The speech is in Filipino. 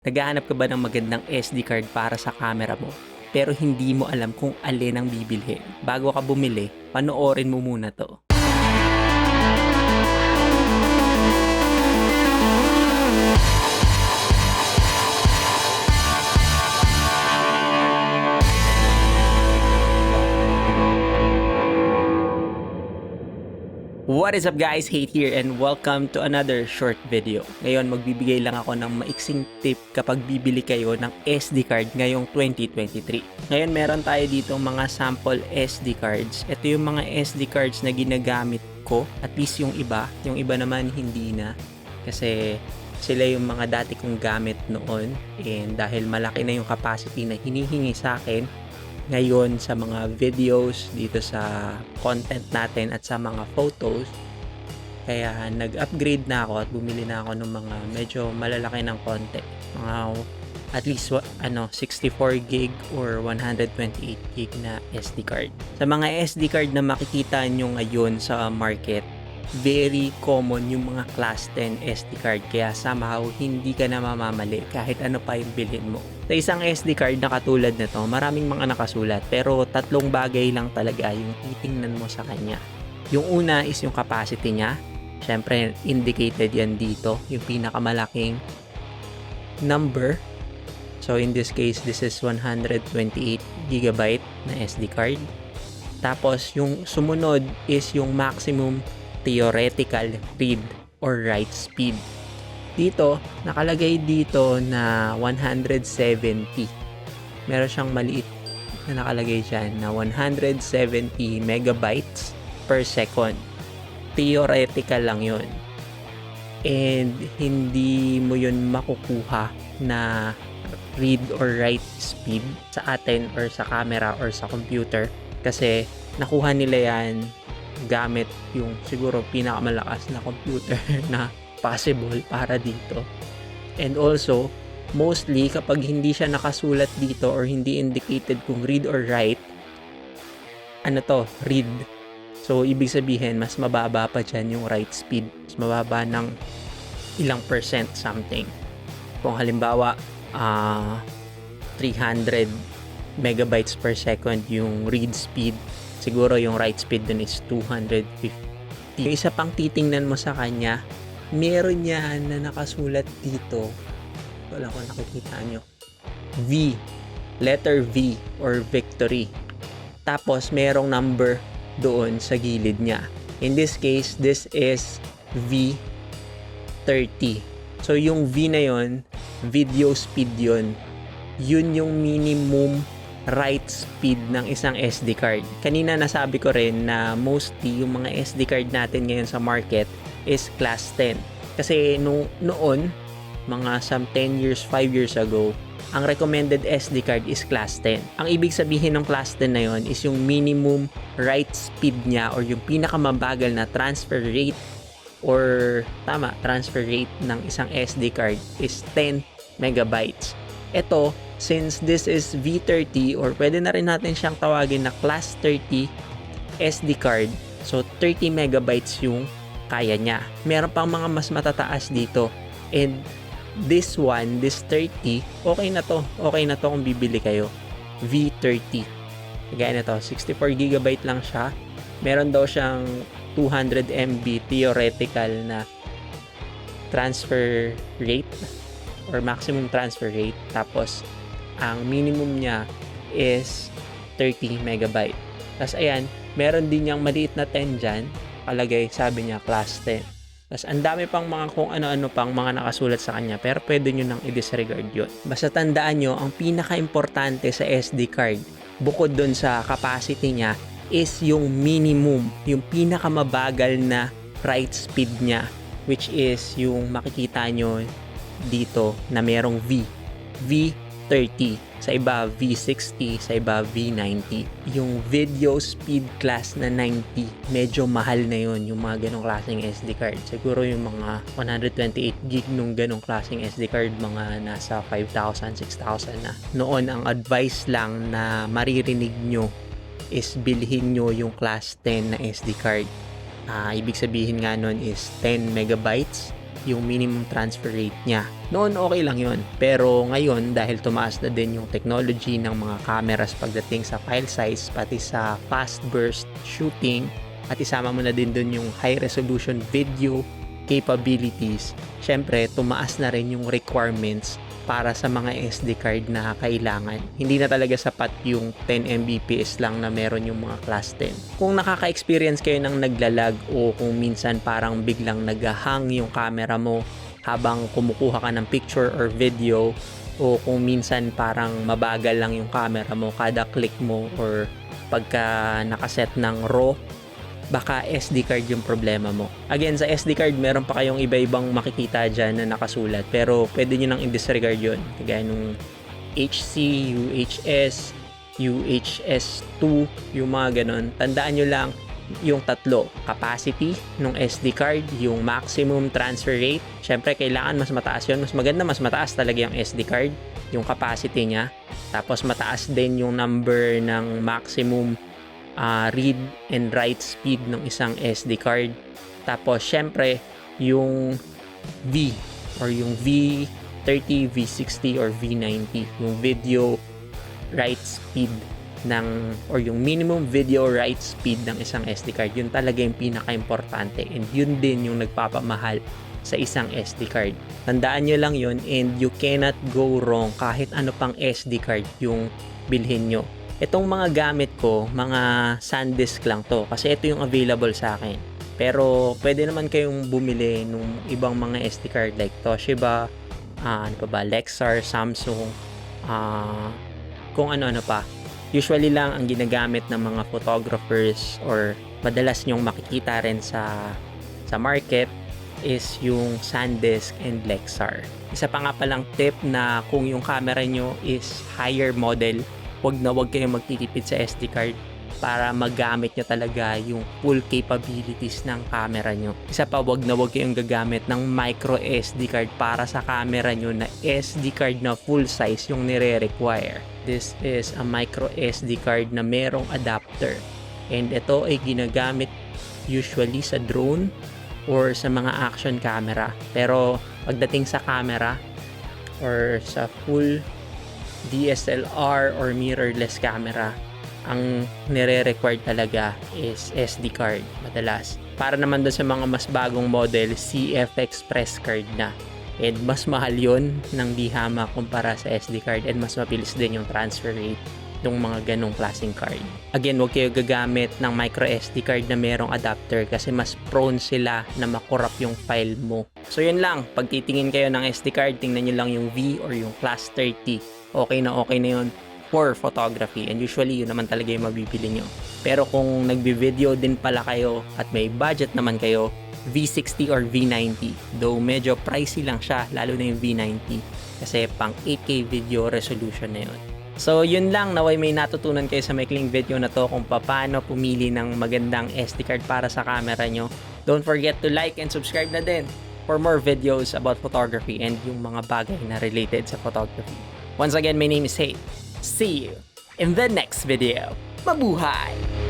Naghahanap ka ba ng magandang SD card para sa camera mo, pero hindi mo alam kung alin ang bibilhin? Bago ka bumili, panoorin mo muna 'to. What is up guys? Hate here and welcome to another short video. Ngayon magbibigay lang ako ng maiksing tip kapag bibili kayo ng SD card ngayong 2023. Ngayon meron tayo dito mga sample SD cards. Ito yung mga SD cards na ginagamit ko, at least yung iba naman hindi na. Kasi sila yung mga dati kong gamit noon, and dahil malaki na yung capacity na hinihingi sa akin ngayon sa mga videos dito sa content natin at sa mga photos, kaya nag-upgrade na ako at bumili na ako ng mga medyo malalaki ng konti, mga at least 64 gig or 128 gig na SD card. Sa mga SD card na makikita nyo ngayon sa market, very common yung mga class 10 SD card, kaya somehow hindi ka na mamamali kahit ano pa yung bilhin mo. Sa isang SD card na katulad nito, maraming mga nakasulat, pero tatlong bagay lang talaga yung titingnan mo sa kanya. Yung una is yung capacity niya. Syempre indicated yan dito, yung pinakamalaking number. So in this case, this is 128 GB na SD card. Tapos yung sumunod is yung maximum theoretical read or write speed. Dito, nakalagay dito na 170. Meron siyang maliit na nakalagay dyan na 170 megabytes per second. Theoretical lang yun. And hindi mo yun makukuha na read or write speed sa atin or sa camera or sa computer, kasi nakuha nila yan gamit yung siguro pinakamalakas na computer na possible para dito. And also, mostly kapag hindi siya nakasulat dito or hindi indicated kung read or write, read. So, ibig sabihin, mas mababa pa dyan yung write speed. Mas mababa ng ilang percent something. Kung halimbawa, 300 megabytes per second yung read speed, siguro yung write speed dun is 250. Yung isa pang titingnan mo sa kanya, meron yan na nakasulat dito. Wala ko nakikita nyo. V. Letter V or victory. Tapos merong number doon sa gilid niya. In this case, this is V30. So yung V na yon, video speed yon. Yun yung minimum write speed ng isang SD card. Kanina nasabi ko rin na mostly yung mga SD card natin ngayon sa market is class 10. Kasi noon, mga some 10 years, 5 years ago, ang recommended SD card is class 10. Ang ibig sabihin ng class 10 na yon is yung minimum write speed niya or yung pinakamabagal na transfer rate transfer rate ng isang SD card is 10 megabytes. Ito, since this is V30 or pwede na rin natin siyang tawagin na class 30 SD card, so 30 megabytes yung kaya niya. Meron pang mga mas matataas dito. And this 30, okay na to. Okay na to kung bibili kayo. V30. Kagaya na to, 64 GB lang siya. Meron daw siyang 200 MB theoretical na transfer rate or maximum transfer rate. Tapos, ang minimum niya is 30 megabyte. Tapos, ayan, meron din niyang maliit na 10 dyan. Palagay, sabi niya, class 10. Tapos, ang dami pang mga kung ano-ano pang mga nakasulat sa kanya, pero pwede nyo nang i-disregard yun. Basta tandaan nyo, ang pinaka-importante sa SD card, bukod dun sa capacity niya, is yung minimum, yung pinakamabagal na write speed niya, which is yung makikita nyo dito na merong V30. Sa iba, V60. Sa iba, V90. Yung video speed class na 90, medyo mahal na yun, yung mga ganong klaseng SD card. Siguro yung mga 128 gig nung ganong klaseng SD card, mga nasa 5,000, 6,000 na. Noon, ang advice lang na maririnig nyo is bilhin nyo yung class 10 na SD card. Ibig sabihin nga nun is 10 megabytes yung minimum transfer rate niya. Noon okay lang yun, pero ngayon dahil tumaas na din yung technology ng mga cameras pagdating sa file size, pati sa fast burst shooting, at isama mo na din dun yung high resolution video capabilities, syempre tumaas na rin yung requirements para sa mga SD card na kailangan. Hindi na talaga sapat yung 10 Mbps lang na meron yung mga class 10. Kung nakaka-experience kayo ng naglalag o kung minsan parang biglang nag-hang yung camera mo habang kumukuha ka ng picture or video, o kung minsan parang mabagal lang yung camera mo kada click mo or pagka nakaset ng RAW, baka SD card yung problema mo. Again, sa SD card, meron pa kayong iba-ibang makikita dyan na nakasulat. Pero pwede nyo nang i-disregard yun. Kagaya nung HC, UHS, UHS2, yung mga ganon. Tandaan nyo lang yung tatlo. Capacity ng SD card, yung maximum transfer rate. Siyempre, kailangan mas mataas yun. Mas maganda, mas mataas talaga yung SD card. Yung capacity niya. Tapos mataas din yung number ng maximum read and write speed ng isang SD card. Tapos syempre yung V or yung V30, V60 or V90, yung video write speed ng or yung minimum video write speed ng isang SD card. Yun talaga yung pinaka-importante, and yun din yung nagpapamahal sa isang SD card. Tandaan nyo lang yun, and you cannot go wrong kahit ano pang SD card yung bilhin nyo. Itong mga gamit ko, mga SanDisk lang to kasi ito yung available sa akin. Pero pwede naman kayong bumili nung ibang mga SD card like Toshiba, ano pa ba, Lexar, Samsung, kung ano-ano pa. Usually lang ang ginagamit ng mga photographers or madalas nyong makikita rin sa market is yung SanDisk and Lexar. Isa pa nga palang tip na kung yung camera nyo is higher model, wag kayong magtitipid sa SD card para magamit nyo talaga yung full capabilities ng camera nyo. Isa pa, wag kayong gagamit ng micro SD card para sa camera nyo na SD card na full size yung nire-require. This is a micro SD card na merong adapter, and ito ay ginagamit usually sa drone or sa mga action camera. Pero pagdating sa camera or sa full DSLR or mirrorless camera, ang nire-required talaga is SD card madalas. Para naman doon sa mga mas bagong model, CF Express card na. And mas mahal yun ng di hama kumpara sa SD card, and mas mabilis din yung transfer rate ng mga ganong klaseng card. Again, huwag kayo gagamit ng micro SD card na merong adapter kasi mas prone sila na makorrupt yung file mo. So yun lang, pag titingin kayo ng SD card, tingnan nyo lang yung V or yung Class 30. Okay na yun for photography, and usually yun naman talaga yung mabibili nyo. Pero kung nagbi-video din pala kayo at may budget naman kayo, V60 or V90, though medyo pricey lang siya, lalo na yung V90 kasi pang 8K video resolution na yun. So yun lang, naway may natutunan kayo sa maikling video na to kung paano pumili ng magandang SD card para sa camera nyo. Don't forget to like and subscribe na din for more videos about photography and yung mga bagay na related sa photography. Once again, my name is Hey. See you in the next video. Mabuhay!